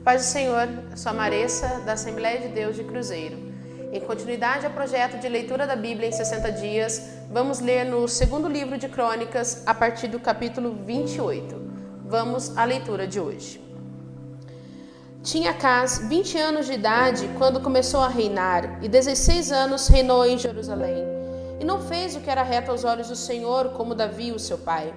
Paz do Senhor, eu sou a Maressa, da Assembleia de Deus de Cruzeiro. Em continuidade ao projeto de leitura da Bíblia em 60 dias, vamos ler no segundo livro de Crônicas, a partir do capítulo 28. Vamos à leitura de hoje. Tinha Acaz 20 anos de idade quando começou a reinar, e 16 anos reinou em Jerusalém. E não fez o que era reto aos olhos do Senhor, como Davi, o seu pai.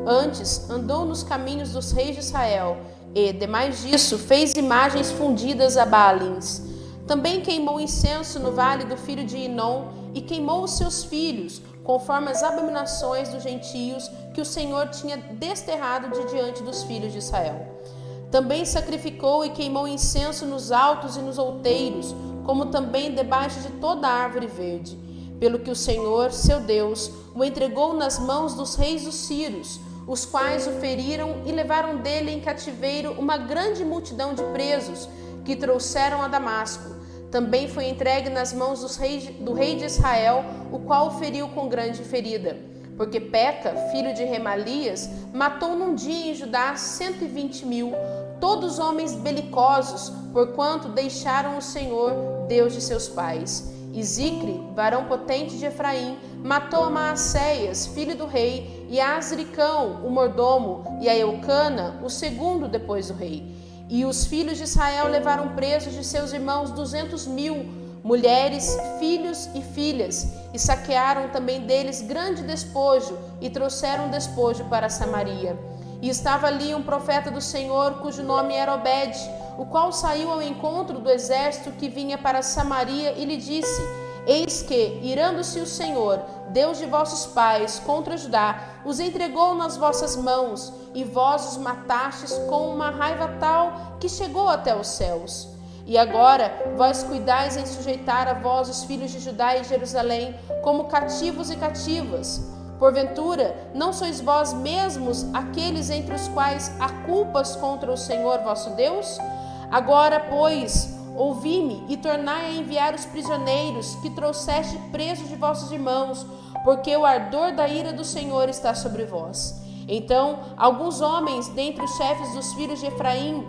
Antes, andou nos caminhos dos reis de Israel, e, demais disso, fez imagens fundidas a Baalins. Também queimou incenso no vale do filho de Inom, e queimou os seus filhos, conforme as abominações dos gentios que o Senhor tinha desterrado de diante dos filhos de Israel. Também sacrificou e queimou incenso nos altos e nos outeiros, como também debaixo de toda árvore verde. Pelo que o Senhor, seu Deus, o entregou nas mãos dos reis dos sírios, os quais o feriram e levaram dele em cativeiro uma grande multidão de presos, que trouxeram a Damasco. Também foi entregue nas mãos do rei de Israel, o qual o feriu com grande ferida. Porque Peca, filho de Remalias, matou num dia em Judá 120.000, todos homens belicosos, porquanto deixaram o Senhor, Deus de seus pais. E Zicre, varão potente de Efraim, matou a Maacéias, filho do rei, e a Azricão, o mordomo, e a Eucana, o segundo depois do rei. E os filhos de Israel levaram presos de seus irmãos 200.000, mulheres, filhos e filhas, e saquearam também deles grande despojo, e trouxeram despojo para Samaria. E estava ali um profeta do Senhor, cujo nome era Obed, o qual saiu ao encontro do exército que vinha para Samaria e lhe disse: Eis que, irando-se o Senhor, Deus de vossos pais, contra Judá, os entregou nas vossas mãos, e vós os matastes com uma raiva tal que chegou até os céus. E agora vós cuidais em sujeitar a vós os filhos de Judá e Jerusalém como cativos e cativas. Porventura, não sois vós mesmos aqueles entre os quais há culpas contra o Senhor vosso Deus? Agora, pois, ouvi-me e tornai a enviar os prisioneiros que trouxeste presos de vossos irmãos, porque o ardor da ira do Senhor está sobre vós. Então, alguns homens dentre os chefes dos filhos de Efraim,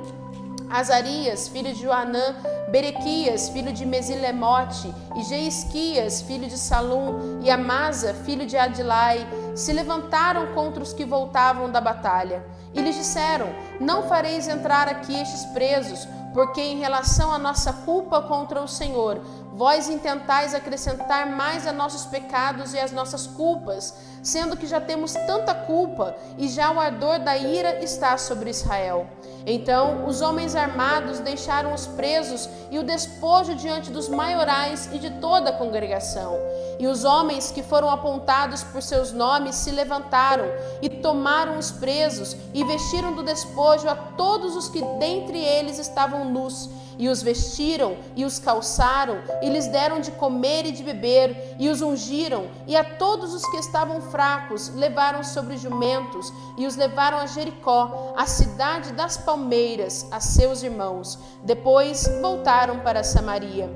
Azarias, filho de Joanã, Berequias, filho de Mesilemote, e Jeisquias, filho de Salum, e Amasa, filho de Adilai, se levantaram contra os que voltavam da batalha. E lhes disseram: Não fareis entrar aqui estes presos, porque em relação à nossa culpa contra o Senhor, vós intentais acrescentar mais a nossos pecados e às nossas culpas, sendo que já temos tanta culpa, e já o ardor da ira está sobre Israel. Então os homens armados deixaram os presos e o despojo diante dos maiorais e de toda a congregação. E os homens que foram apontados por seus nomes se levantaram e tomaram os presos e vestiram do despojo a todos os que dentre eles estavam nus, e os vestiram e os calçaram, e lhes deram de comer e de beber, e os ungiram, e a todos os que estavam fracos levaram sobre jumentos, e os levaram a Jericó, a cidade das palmeiras, a seus irmãos. Depois voltaram para Samaria.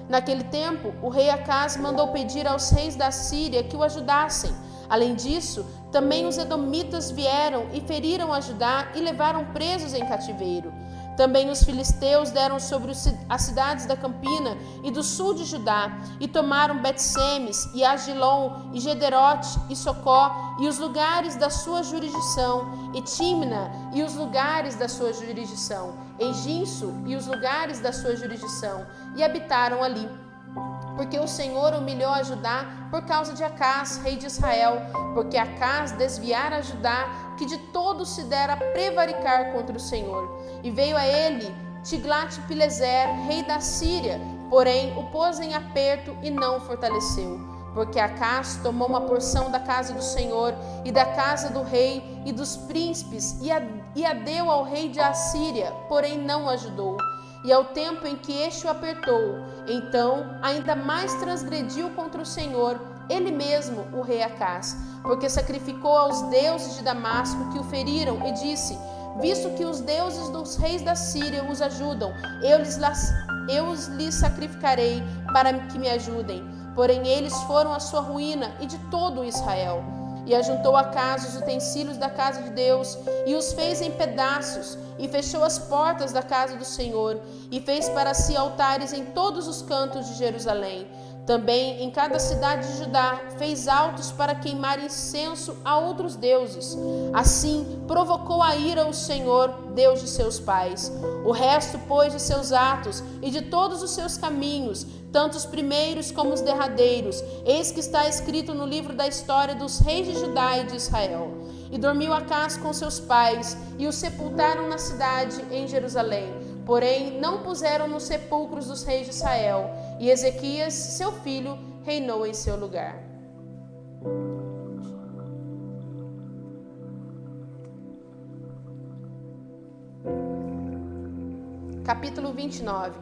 Naquele tempo, o rei Acaz mandou pedir aos reis da Síria que o ajudassem. Além disso, também os edomitas vieram e feriram a Judá e levaram presos em cativeiro. Também os filisteus deram sobre as cidades da Campina e do sul de Judá, e tomaram Bet-Semes, e Agilon, e Gederote, e Socó, e os lugares da sua jurisdição, e Timna, e os lugares da sua jurisdição, e Ginso, e os lugares da sua jurisdição, e habitaram ali. Porque o Senhor humilhou a Judá por causa de Acaz, rei de Israel, porque Acaz desviara a Judá, que de todo se dera prevaricar contra o Senhor. E veio a ele Tiglat-Pileser, rei da Síria, porém o pôs em aperto e não o fortaleceu. Porque Acaz tomou uma porção da casa do Senhor e da casa do rei e dos príncipes e a deu ao rei de Assíria, porém não o ajudou. E ao tempo em que este o apertou, então ainda mais transgrediu contra o Senhor, ele mesmo, o rei Acaz, porque sacrificou aos deuses de Damasco que o feriram e disse: Visto que os deuses dos reis da Síria os ajudam, eu lhes sacrificarei para que me ajudem. Porém eles foram a sua ruína e de todo Israel. e ajuntou à casa os utensílios da casa de Deus, e os fez em pedaços, e fechou as portas da casa do Senhor, e fez para si altares em todos os cantos de Jerusalém. Também em cada cidade de Judá fez altos para queimar incenso a outros deuses. Assim provocou a ira o Senhor, Deus de seus pais. O resto, pois, de seus atos e de todos os seus caminhos, tanto os primeiros como os derradeiros, eis que está escrito no livro da história dos reis de Judá e de Israel. E dormiu Acás com seus pais, e o sepultaram na cidade em Jerusalém. Porém, não puseram nos sepulcros dos reis de Israel, e Ezequias, seu filho, reinou em seu lugar. Capítulo 29.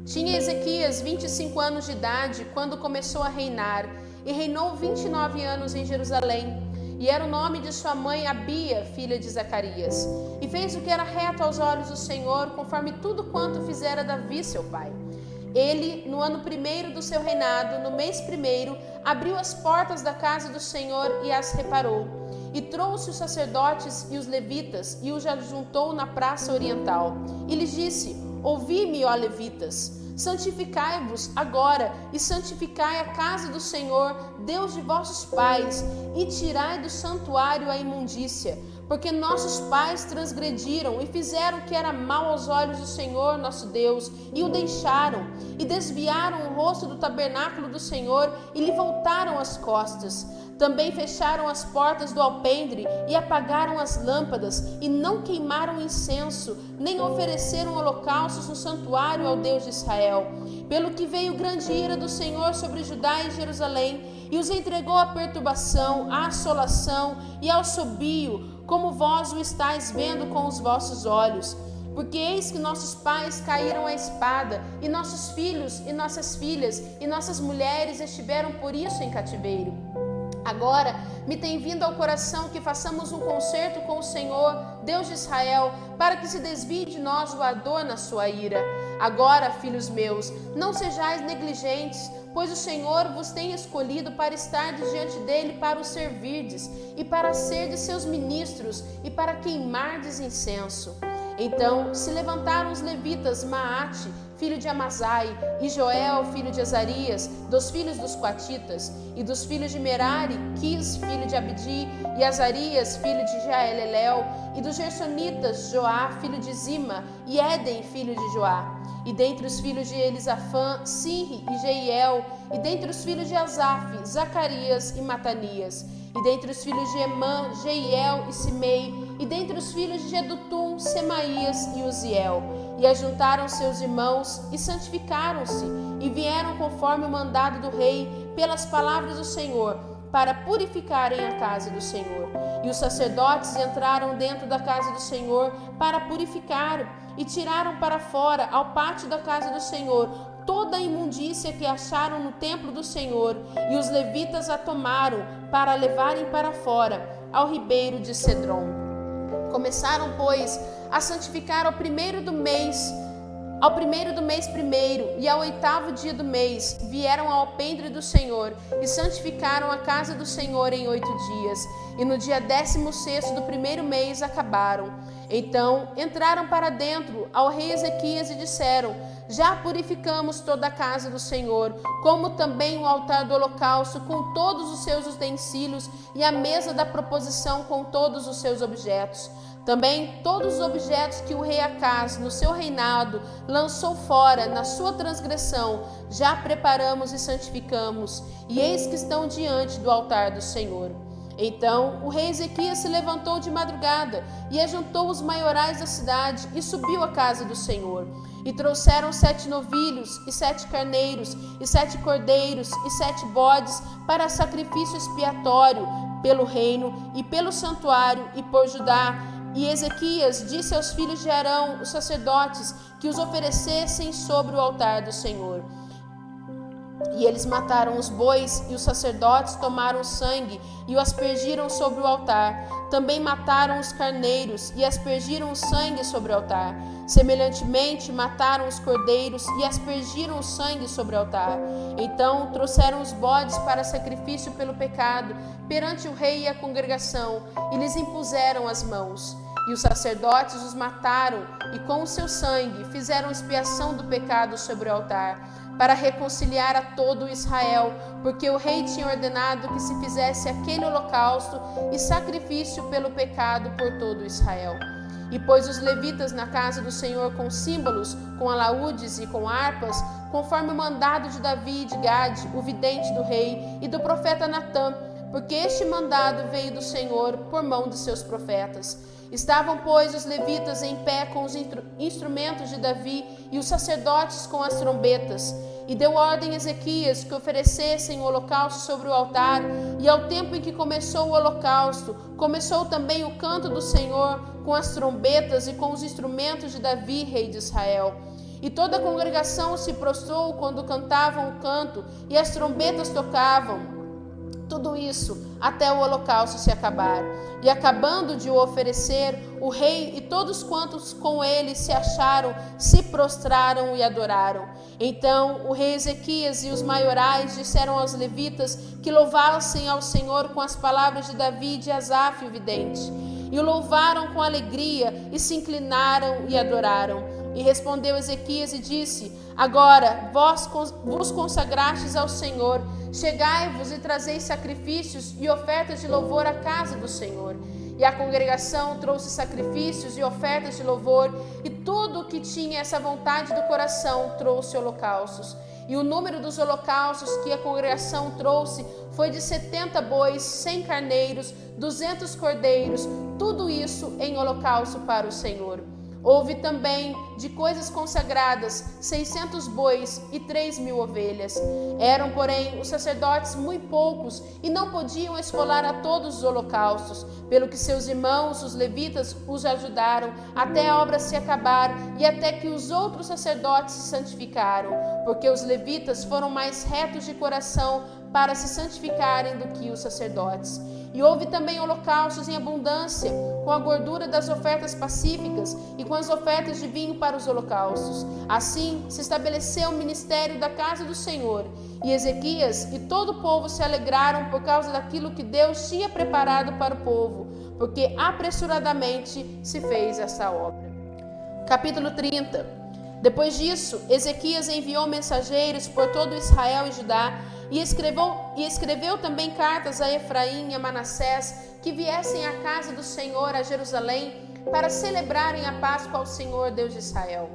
Tinha Ezequias 25 anos de idade quando começou a reinar, e reinou 29 anos em Jerusalém. E era o nome de sua mãe Abia, filha de Zacarias. E fez o que era reto aos olhos do Senhor, conforme tudo quanto fizera Davi, seu pai. Ele, no ano primeiro do seu reinado, no mês primeiro, abriu as portas da casa do Senhor e as reparou. E trouxe os sacerdotes e os levitas e os ajuntou na praça oriental. E lhes disse: ouvi-me, ó levitas, santificai-vos agora e santificai a casa do Senhor, Deus de vossos pais, e tirai do santuário a imundícia, porque nossos pais transgrediram e fizeram o que era mal aos olhos do Senhor nosso Deus, e o deixaram, e desviaram o rosto do tabernáculo do Senhor, e lhe voltaram as costas. Também fecharam as portas do alpendre e apagaram as lâmpadas, e não queimaram incenso, nem ofereceram holocaustos no santuário ao Deus de Israel. Pelo que veio grande ira do Senhor sobre Judá e Jerusalém, e os entregou à perturbação, à assolação e ao sobio, como vós o estáis vendo com os vossos olhos. Porque eis que nossos pais caíram à espada, e nossos filhos e nossas filhas e nossas mulheres estiveram por isso em cativeiro. Agora me tem vindo ao coração que façamos um concerto com o Senhor, Deus de Israel, para que se desvie de nós o ardor na sua ira. Agora, filhos meus, não sejais negligentes, pois o Senhor vos tem escolhido para estar diante dele para o servirdes, e para serdes seus ministros, e para queimardes incenso. Então se levantaram os levitas Maate, filho de Amazai, e Joel, filho de Azarias, dos filhos dos Coatitas, e dos filhos de Merari, Quis, filho de Abdi, e Azarias, filho de Jaelelel, e dos Gersonitas, Joá, filho de Zima, e Éden, filho de Joá. E dentre os filhos de Elisafã, Sinri e Jeiel, e dentre os filhos de Asaf, Zacarias e Matanias, e dentre os filhos de Emã, Jeiel e Simei, e dentre os filhos de Jedutum, Semaías e Uziel. E ajuntaram seus irmãos e santificaram-se, e vieram conforme o mandado do rei, pelas palavras do Senhor, para purificarem a casa do Senhor. E os sacerdotes entraram dentro da casa do Senhor para purificar, e tiraram para fora, ao pátio da casa do Senhor, toda a imundícia que acharam no templo do Senhor, e os levitas a tomaram para levarem para fora, ao ribeiro de Cedron. Começaram, pois, a santificar ao primeiro do mês primeiro, e ao 8º dia do mês, vieram ao alpendre do Senhor, e santificaram a casa do Senhor em 8 dias, e no dia 16º do primeiro mês acabaram. Então entraram para dentro ao rei Ezequias e disseram: já purificamos toda a casa do Senhor, como também o altar do holocausto com todos os seus utensílios, e a mesa da proposição com todos os seus objetos. Também todos os objetos que o rei Acás, no seu reinado, lançou fora na sua transgressão, já preparamos e santificamos, e eis que estão diante do altar do Senhor. Então o rei Ezequias se levantou de madrugada e ajuntou os maiorais da cidade e subiu à casa do Senhor. E trouxeram 7 novilhos, e 7 carneiros, e 7 cordeiros, e 7 bodes, para sacrifício expiatório, pelo reino, e pelo santuário, e por Judá. E Ezequias disse aos filhos de Arão, os sacerdotes, que os oferecessem sobre o altar do Senhor. E eles mataram os bois, e os sacerdotes tomaram o sangue e o aspergiram sobre o altar. Também mataram os carneiros e aspergiram o sangue sobre o altar. Semelhantemente, mataram os cordeiros e aspergiram o sangue sobre o altar. Então trouxeram os bodes para sacrifício pelo pecado perante o rei e a congregação, e lhes impuseram as mãos. E os sacerdotes os mataram, e com o seu sangue fizeram expiação do pecado sobre o altar, para reconciliar a todo Israel, porque o rei tinha ordenado que se fizesse aquele holocausto e sacrifício pelo pecado por todo Israel. E pôs os levitas na casa do Senhor com símbolos, com alaúdes e com harpas, conforme o mandado de Davi e de Gade, o vidente do rei, e do profeta Natã, porque este mandado veio do Senhor por mão de seus profetas. Estavam, pois, os levitas em pé com os instrumentos de Davi e os sacerdotes com as trombetas. E deu ordem a Ezequias que oferecessem o holocausto sobre o altar, e ao tempo em que começou o holocausto, começou também o canto do Senhor com as trombetas e com os instrumentos de Davi, rei de Israel. E toda a congregação se prostrou quando cantavam o canto e as trombetas tocavam. Tudo isso até o holocausto se acabar. E acabando de o oferecer, o rei e todos quantos com ele se acharam, se prostraram e adoraram. Então o rei Ezequias e os maiorais disseram aos levitas que louvassem ao Senhor com as palavras de Davi e de Asaf, o vidente. E o louvaram com alegria e se inclinaram e adoraram. E respondeu Ezequias e disse: agora vós vos consagrastes ao Senhor, chegai-vos e trazei sacrifícios e ofertas de louvor à casa do Senhor. E a congregação trouxe sacrifícios e ofertas de louvor, e tudo o que tinha essa vontade do coração trouxe holocaustos. E o número dos holocaustos que a congregação trouxe foi de 70 bois, 100 carneiros, 200 cordeiros, tudo isso em holocausto para o Senhor. Houve também de coisas consagradas 600 bois e 3.000 ovelhas. Eram, porém, os sacerdotes muito poucos e não podiam esfolar a todos os holocaustos, pelo que seus irmãos, os levitas, os ajudaram até a obra se acabar e até que os outros sacerdotes se santificaram, porque os levitas foram mais retos de coração para se santificarem do que os sacerdotes. E houve também holocaustos em abundância, com a gordura das ofertas pacíficas e com as ofertas de vinho para os holocaustos. Assim se estabeleceu o ministério da casa do Senhor. E Ezequias e todo o povo se alegraram por causa daquilo que Deus tinha preparado para o povo, porque apressuradamente se fez essa obra. Capítulo 30. Depois disso, Ezequias enviou mensageiros por todo Israel e Judá, e escreveu também cartas a Efraim e a Manassés, que viessem à casa do Senhor, a Jerusalém, para celebrarem a Páscoa ao Senhor, Deus de Israel.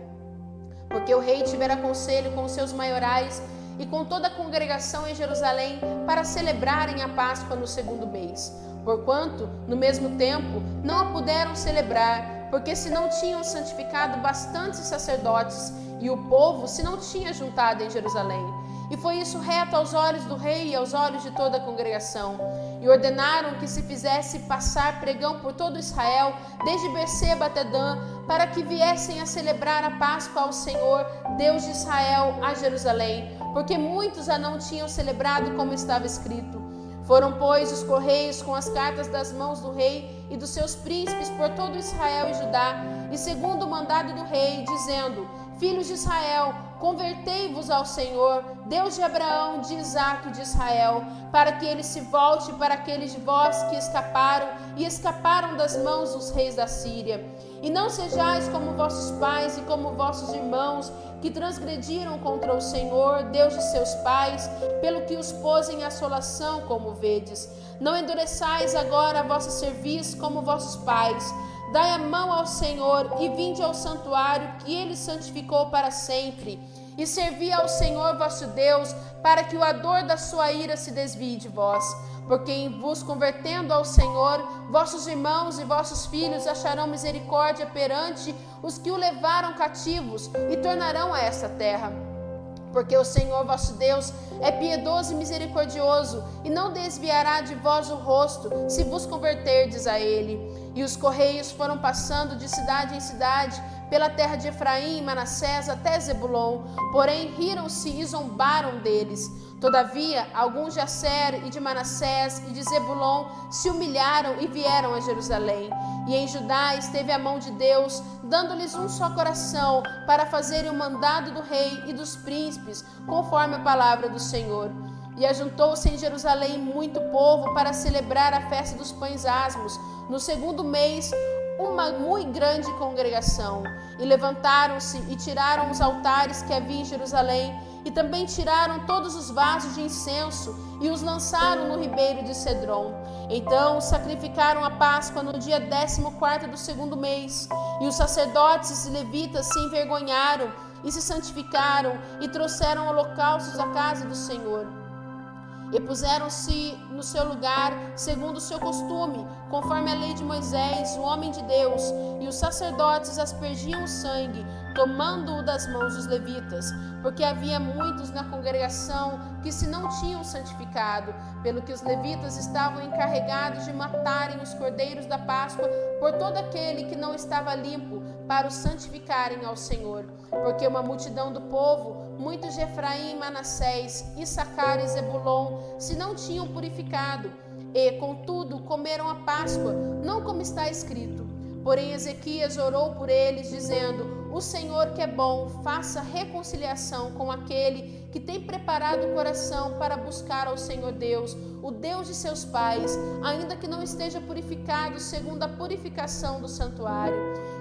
Porque o rei tivera conselho com os seus maiorais e com toda a congregação em Jerusalém para celebrarem a Páscoa no segundo mês. Porquanto, no mesmo tempo, não a puderam celebrar, porque se não tinham santificado bastantes sacerdotes, e o povo se não tinha juntado em Jerusalém. E foi isso reto aos olhos do rei e aos olhos de toda a congregação. E ordenaram que se fizesse passar pregão por todo Israel, desde Berseba até Dan, para que viessem a celebrar a Páscoa ao Senhor, Deus de Israel, a Jerusalém, porque muitos a não tinham celebrado como estava escrito. Foram, pois, os correios com as cartas das mãos do rei e dos seus príncipes por todo Israel e Judá, e segundo o mandado do rei, dizendo: filhos de Israel, convertei-vos ao Senhor, Deus de Abraão, de Isaque e de Israel, para que ele se volte para aqueles de vós que escaparam das mãos dos reis da Síria. E não sejais como vossos pais e como vossos irmãos, que transgrediram contra o Senhor, Deus de seus pais, pelo que os pôs em assolação, como vedes. Não endureçais agora a vossa cerviz como vossos pais. Dai a mão ao Senhor e vinde ao santuário que ele santificou para sempre. E servi ao Senhor vosso Deus, para que o ardor da sua ira se desvie de vós. Porque em vos convertendo ao Senhor, vossos irmãos e vossos filhos acharão misericórdia perante os que o levaram cativos e tornarão a esta terra. Porque o Senhor vosso Deus é piedoso e misericordioso, e não desviará de vós o rosto, se vos converterdes a ele. E os correios foram passando de cidade em cidade, pela terra de Efraim e Manassés até Zebulon, porém riram-se e zombaram deles. Todavia, alguns de Aser e de Manassés e de Zebulon se humilharam e vieram a Jerusalém. E em Judá esteve a mão de Deus, dando-lhes um só coração, para fazerem o mandado do rei e dos príncipes, conforme a palavra do Senhor. E ajuntou-se em Jerusalém muito povo para celebrar a festa dos pães asmos, no segundo mês, uma muito grande congregação. E levantaram-se e tiraram os altares que havia em Jerusalém, e também tiraram todos os vasos de incenso e os lançaram no ribeiro de Cedron. Então sacrificaram a Páscoa no dia 14º do segundo mês, e os sacerdotes e levitas se envergonharam e se santificaram e trouxeram holocaustos à casa do Senhor. E puseram-se no seu lugar, segundo o seu costume, conforme a lei de Moisés, o homem de Deus, e os sacerdotes aspergiam o sangue, tomando-o das mãos dos levitas, porque havia muitos na congregação que se não tinham santificado, pelo que os levitas estavam encarregados de matarem os cordeiros da Páscoa por todo aquele que não estava limpo, para os santificarem ao Senhor. Porque uma multidão do povo, muitos de Efraim, Manassés, Issacar e Zebulon, se não tinham purificado, e, contudo, comeram a Páscoa, não como está escrito. Porém, Ezequias orou por eles, dizendo: o Senhor, que é bom, faça reconciliação com aquele que tem preparado o coração para buscar ao Senhor Deus, o Deus de seus pais, ainda que não esteja purificado segundo a purificação do santuário.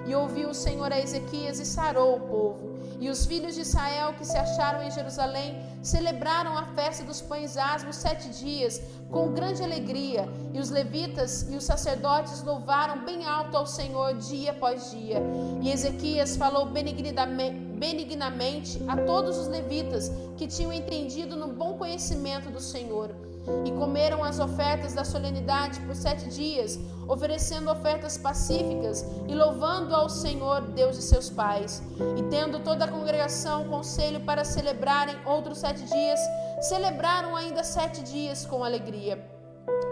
E ouviu o Senhor a Ezequias e sarou o povo. E os filhos de Israel que se acharam em Jerusalém celebraram a festa dos pães asmos 7 dias, com grande alegria. E os levitas e os sacerdotes louvaram bem alto ao Senhor dia após dia. E Ezequias falou benignamente a todos os levitas que tinham entendido no bom conhecimento do Senhor. E comeram as ofertas da solenidade por 7 dias, oferecendo ofertas pacíficas e louvando ao Senhor, Deus de seus pais. E tendo toda a congregação conselho para celebrarem outros 7 dias, celebraram ainda 7 dias com alegria.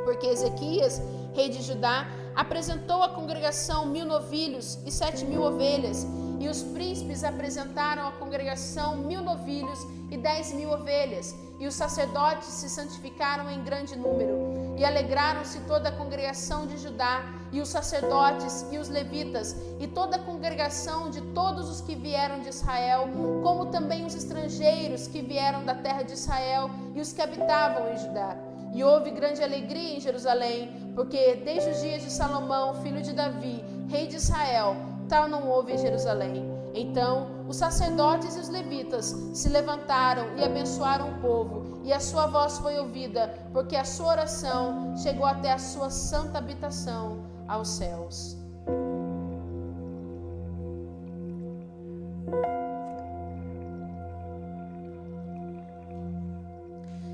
Porque Ezequias, rei de Judá, apresentou à congregação 1000 novilhos e 7.000 ovelhas, e os príncipes apresentaram à congregação 1000 novilhos e 10.000 ovelhas, e os sacerdotes se santificaram em grande número, e alegraram-se toda a congregação de Judá, e os sacerdotes e os levitas, e toda a congregação de todos os que vieram de Israel, como também os estrangeiros que vieram da terra de Israel e os que habitavam em Judá. E houve grande alegria em Jerusalém, porque desde os dias de Salomão, filho de Davi, rei de Israel, tal não houve em Jerusalém. Então os sacerdotes e os levitas se levantaram e abençoaram o povo, e a sua voz foi ouvida, porque a sua oração chegou até a sua santa habitação aos céus.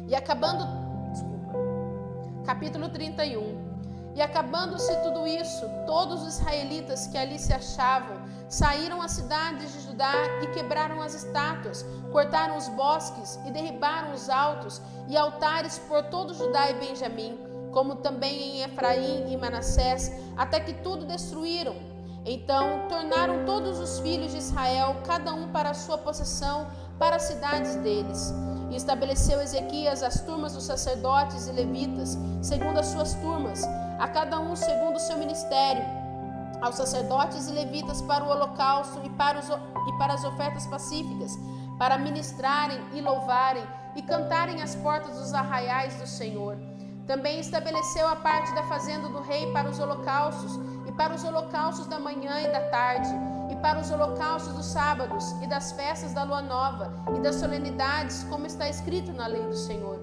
E capítulo 31. E acabando-se tudo isso, todos os israelitas que ali se achavam saíram às cidades de Judá e quebraram as estátuas, cortaram os bosques e derribaram os altos e altares por todo Judá e Benjamim, como também em Efraim e Manassés, até que tudo destruíram. Então tornaram todos os filhos de Israel, cada um para a sua possessão, para as cidades deles. E estabeleceu Ezequias as turmas dos sacerdotes e levitas, segundo as suas turmas, a cada um segundo o seu ministério, aos sacerdotes e levitas para o holocausto e para as ofertas pacíficas, para ministrarem e louvarem e cantarem às portas dos arraiais do Senhor. Também estabeleceu a parte da fazenda do rei para os holocaustos, e para os holocaustos da manhã e da tarde, e para os holocaustos dos sábados, e das festas da lua nova, e das solenidades, como está escrito na lei do Senhor.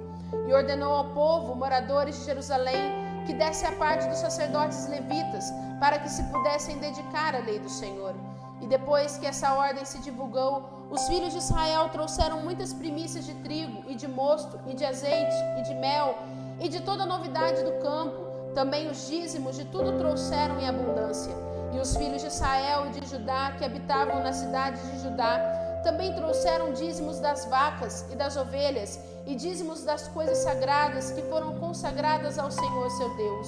E ordenou ao povo, moradores de Jerusalém, que desse a parte dos sacerdotes e levitas, para que se pudessem dedicar à lei do Senhor. E depois que essa ordem se divulgou, os filhos de Israel trouxeram muitas primícias de trigo, e de mosto, e de azeite, e de mel, e de toda a novidade do campo. Também os dízimos de tudo trouxeram em abundância. E os filhos de Israel e de Judá, que habitavam nas cidades de Judá, também trouxeram dízimos das vacas e das ovelhas, e dízimos das coisas sagradas que foram consagradas ao Senhor seu Deus.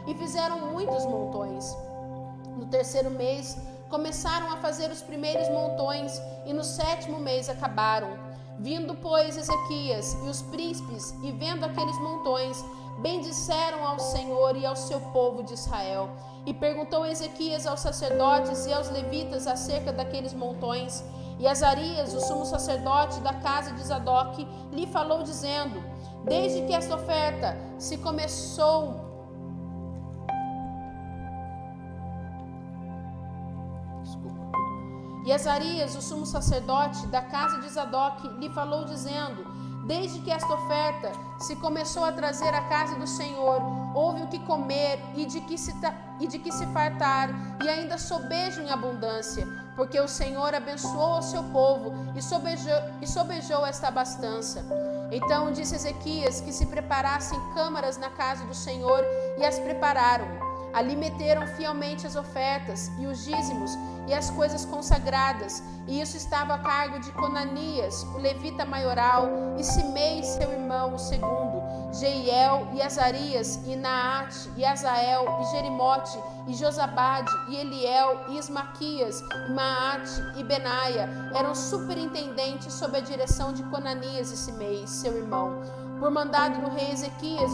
E fizeram muitos montões. No terceiro mês começaram a fazer os primeiros montões e no 7º mês acabaram. Vindo, pois, Ezequias e os príncipes e vendo aqueles montões, bendisseram ao Senhor e ao seu povo de Israel. E perguntou Ezequias aos sacerdotes e aos levitas acerca daqueles montões. E Azarias, o sumo sacerdote da casa de Zadok, lhe falou dizendo: desde que esta oferta se começou E Azarias, o sumo sacerdote da casa de Zadok, lhe falou dizendo: desde que esta oferta se começou a trazer à casa do Senhor, houve o que comer e de que se fartar, e ainda sobejo em abundância, porque o Senhor abençoou ao seu povo e sobejou esta abastança. Então disse Ezequias que se preparassem câmaras na casa do Senhor, e as prepararam. Ali meteram fielmente as ofertas e os dízimos e as coisas consagradas, e isso estava a cargo de Conanias, o levita maioral, e Simei, seu irmão, o segundo, Jeiel e Azarias, e Naate, e Azael, e Jerimote, e Josabade, e Eliel, e Ismaquias, e Maate, e Benaia, eram superintendentes sob a direção de Conanias e Simei, seu irmão, por mandado do rei Ezequias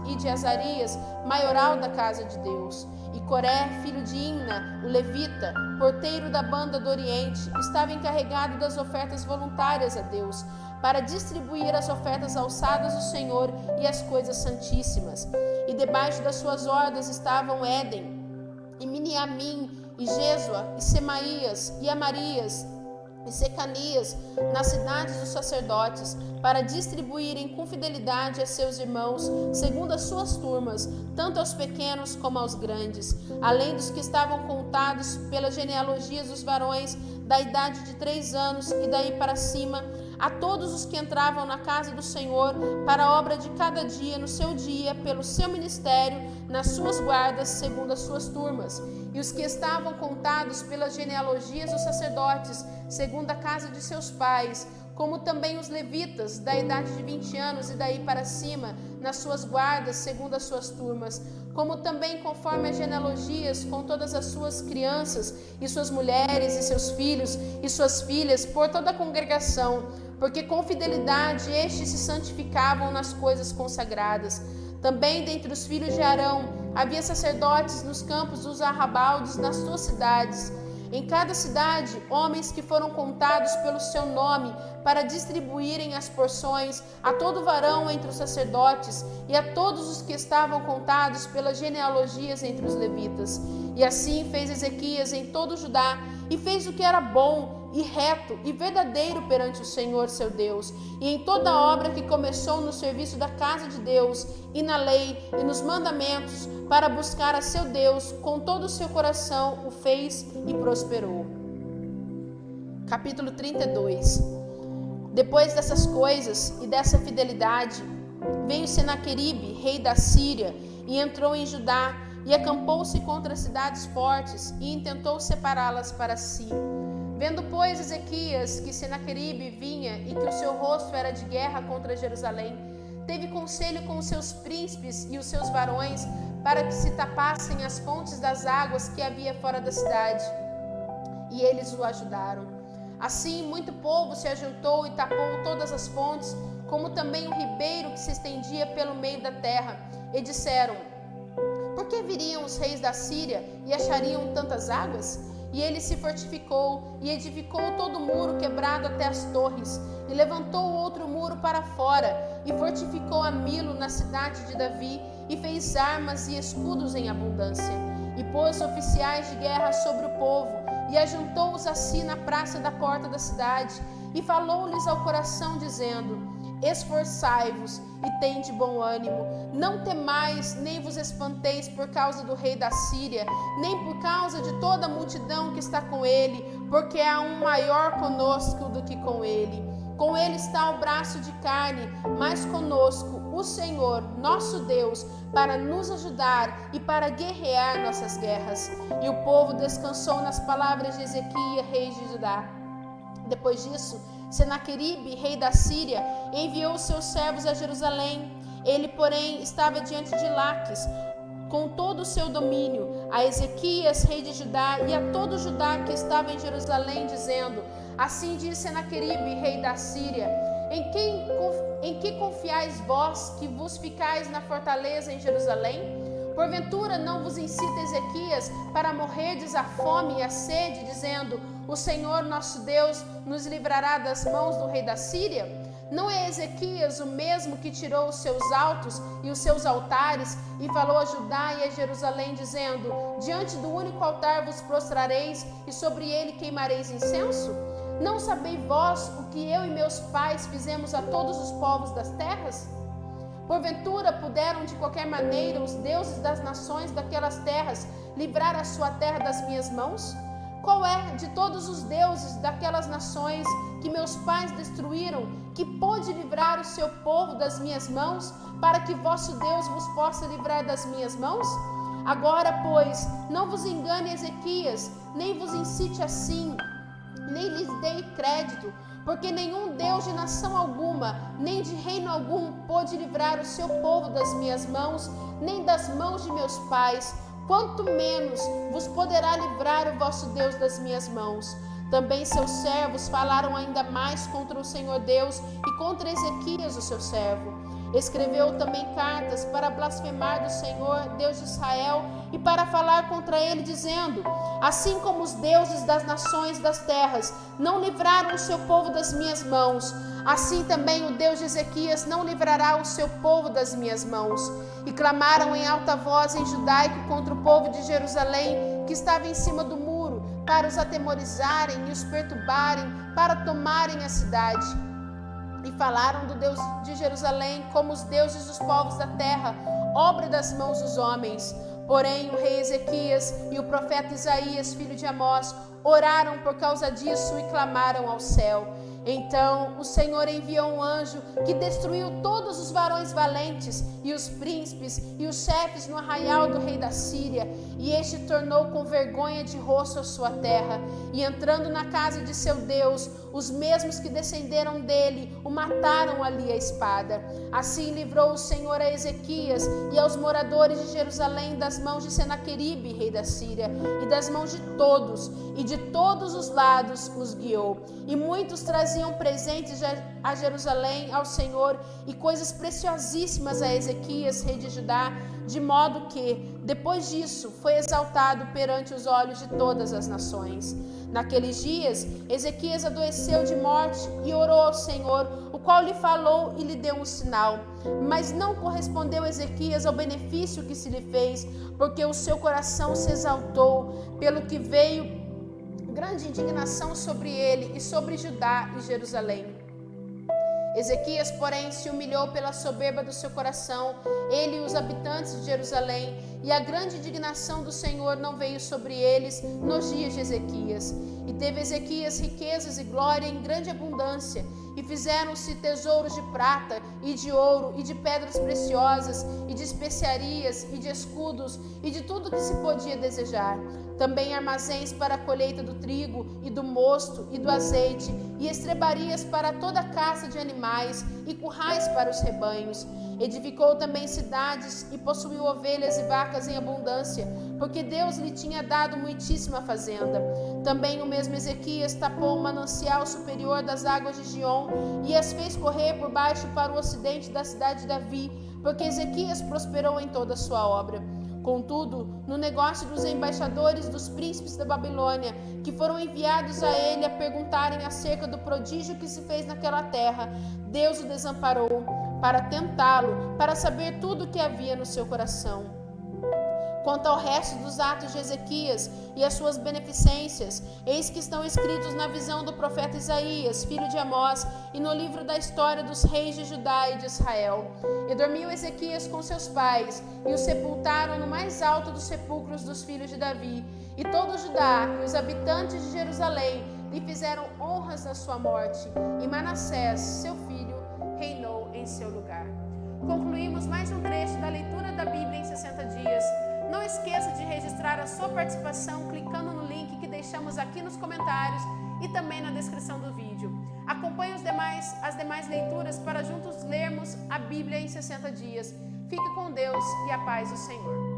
e de Azarias, maioral da casa de Deus. E Coré, filho de Imna, o levita, porteiro da banda do Oriente, estava encarregado das ofertas voluntárias a Deus, para distribuir as ofertas alçadas do Senhor e as coisas santíssimas. E debaixo das suas ordens estavam Éden, e Miniamim, e Jesua, e Semaías, e Amarias, e Secanias, nas cidades dos sacerdotes, para distribuírem com fidelidade a seus irmãos, segundo as suas turmas, tanto aos pequenos como aos grandes, além dos que estavam contados pelas genealogias dos varões da idade de 3 anos e daí para cima, a todos os que entravam na casa do Senhor para a obra de cada dia no seu dia, pelo seu ministério, nas suas guardas, segundo as suas turmas, e os que estavam contados pelas genealogias dos sacerdotes, segundo a casa de seus pais, como também os levitas, da idade de 20 anos e daí para cima, nas suas guardas, segundo as suas turmas, como também conforme as genealogias, com todas as suas crianças, e suas mulheres, e seus filhos, e suas filhas, por toda a congregação, porque com fidelidade estes se santificavam nas coisas consagradas. Também dentre os filhos de Arão havia sacerdotes nos campos dos arrabaldes nas suas cidades. Em cada cidade, homens que foram contados pelo seu nome para distribuírem as porções a todo varão entre os sacerdotes e a todos os que estavam contados pelas genealogias entre os levitas. E assim fez Ezequias em todo Judá, e fez o que era bom e reto e verdadeiro perante o Senhor seu Deus, e em toda a obra que começou no serviço da casa de Deus, e na lei e nos mandamentos, para buscar a seu Deus com todo o seu coração, o fez e prosperou. Capítulo 32. Depois dessas coisas e dessa fidelidade, veio Senaqueribe, rei da Síria, e entrou em Judá, e acampou-se contra as cidades fortes, e intentou separá-las para si. Vendo, pois, Ezequias que Senaqueribe vinha e que o seu rosto era de guerra contra Jerusalém, teve conselho com os seus príncipes e os seus varões para que se tapassem as fontes das águas que havia fora da cidade. E eles o ajudaram. Assim, muito povo se ajuntou e tapou todas as fontes, como também o ribeiro que se estendia pelo meio da terra. E disseram: por que viriam os reis da Síria e achariam tantas águas? E ele se fortificou e edificou todo o muro quebrado até as torres, e levantou outro muro para fora, e fortificou a Milo na cidade de Davi, e fez armas e escudos em abundância. E pôs oficiais de guerra sobre o povo, e ajuntou-os a si na praça da porta da cidade, e falou-lhes ao coração, dizendo: esforçai-vos e tende bom ânimo, não temais, nem vos espanteis por causa do rei da Síria, nem por causa de toda a multidão que está com ele, porque há um maior conosco do que com ele. Com ele está o braço de carne, mas conosco o Senhor, nosso Deus, para nos ajudar e para guerrear nossas guerras. E o povo descansou nas palavras de Ezequias, rei de Judá. Depois disso, Senaqueribe, rei da Síria, enviou seus servos a Jerusalém. Ele, porém, estava diante de Laques, com todo o seu domínio, a Ezequias, rei de Judá, e a todo Judá que estava em Jerusalém, dizendo: assim diz Senaqueribe, rei da Síria: em que confiais vós, que vos ficais na fortaleza em Jerusalém? Porventura não vos incita Ezequias para morrerdes a fome e a sede, dizendo: o Senhor nosso Deus nos livrará das mãos do rei da Síria? Não é Ezequias o mesmo que tirou os seus altos e os seus altares e falou a Judá e a Jerusalém, dizendo: diante do único altar vos prostrareis e sobre ele queimareis incenso? Não sabeis vós o que eu e meus pais fizemos a todos os povos das terras? Porventura puderam de qualquer maneira os deuses das nações daquelas terras livrar a sua terra das minhas mãos? Qual é de todos os deuses daquelas nações que meus pais destruíram, que pôde livrar o seu povo das minhas mãos, para que vosso Deus vos possa livrar das minhas mãos? Agora, pois, não vos engane Ezequias, nem vos incite assim, nem lhes dei crédito, porque nenhum Deus de nação alguma, nem de reino algum, pôde livrar o seu povo das minhas mãos, nem das mãos de meus pais, quanto menos vos poderá livrar o vosso Deus das minhas mãos. Também seus servos falaram ainda mais contra o Senhor Deus e contra Ezequias, o seu servo. Escreveu também cartas para blasfemar do Senhor, Deus de Israel, e para falar contra ele, dizendo: assim como os deuses das nações das terras não livraram o seu povo das minhas mãos, assim também o Deus de Ezequias não livrará o seu povo das minhas mãos. E clamaram em alta voz em judaico contra o povo de Jerusalém, que estava em cima do muro, para os atemorizarem e os perturbarem, para tomarem a cidade. E falaram do Deus de Jerusalém como os deuses dos povos da terra, obra das mãos dos homens. Porém, o rei Ezequias e o profeta Isaías, filho de Amós, oraram por causa disso e clamaram ao céu. Então o Senhor enviou um anjo que destruiu todos os varões valentes e os príncipes e os chefes no arraial do rei da Síria, e este tornou com vergonha de rosto a sua terra, e entrando na casa de seu Deus, os mesmos que descenderam dele o mataram ali a espada. Assim livrou o Senhor a Ezequias e aos moradores de Jerusalém das mãos de Senaqueribe, rei da Síria, e das mãos de todos, e de todos os lados os guiou. E muitos traziam presentes a Jerusalém ao Senhor e coisas preciosíssimas a Ezequias, rei de Judá, de modo que, depois disso, foi exaltado perante os olhos de todas as nações. Naqueles dias, Ezequias adoeceu de morte e orou ao Senhor, o qual lhe falou e lhe deu um sinal. Mas não correspondeu Ezequias ao benefício que se lhe fez, porque o seu coração se exaltou, pelo que veio grande indignação sobre ele e sobre Judá e Jerusalém. Ezequias, porém, se humilhou pela soberba do seu coração, ele e os habitantes de Jerusalém, e a grande indignação do Senhor não veio sobre eles nos dias de Ezequias. E teve Ezequias riquezas e glória em grande abundância, e fizeram-se tesouros de prata e de ouro e de pedras preciosas e de especiarias e de escudos e de tudo que se podia desejar. Também armazéns para a colheita do trigo e do mosto e do azeite, e estrebarias para toda a caça de animais e currais para os rebanhos. Edificou também cidades e possuiu ovelhas e vacas em abundância, porque Deus lhe tinha dado muitíssima fazenda. Também o mesmo Ezequias tapou o manancial superior das águas de Gion e as fez correr por baixo para o ocidente da cidade de Davi, porque Ezequias prosperou em toda a sua obra. Contudo, no negócio dos embaixadores dos príncipes da Babilônia, que foram enviados a ele a perguntarem acerca do prodígio que se fez naquela terra, Deus o desamparou para tentá-lo, para saber tudo o que havia no seu coração. Quanto ao resto dos atos de Ezequias e as suas beneficências, eis que estão escritos na visão do profeta Isaías, filho de Amós, e no livro da história dos reis de Judá e de Israel. E dormiu Ezequias com seus pais, e o sepultaram no mais alto dos sepulcros dos filhos de Davi. E todo Judá e os habitantes de Jerusalém lhe fizeram honras na sua morte, e Manassés, seu filho, reinou em seu lugar. Concluímos mais um trecho da leitura da Bíblia em 60 dias. Não esqueça de registrar a sua participação clicando no link que deixamos aqui nos comentários e também na descrição do vídeo. Acompanhe as demais leituras para juntos lermos a Bíblia em 60 dias. Fique com Deus e a paz do Senhor.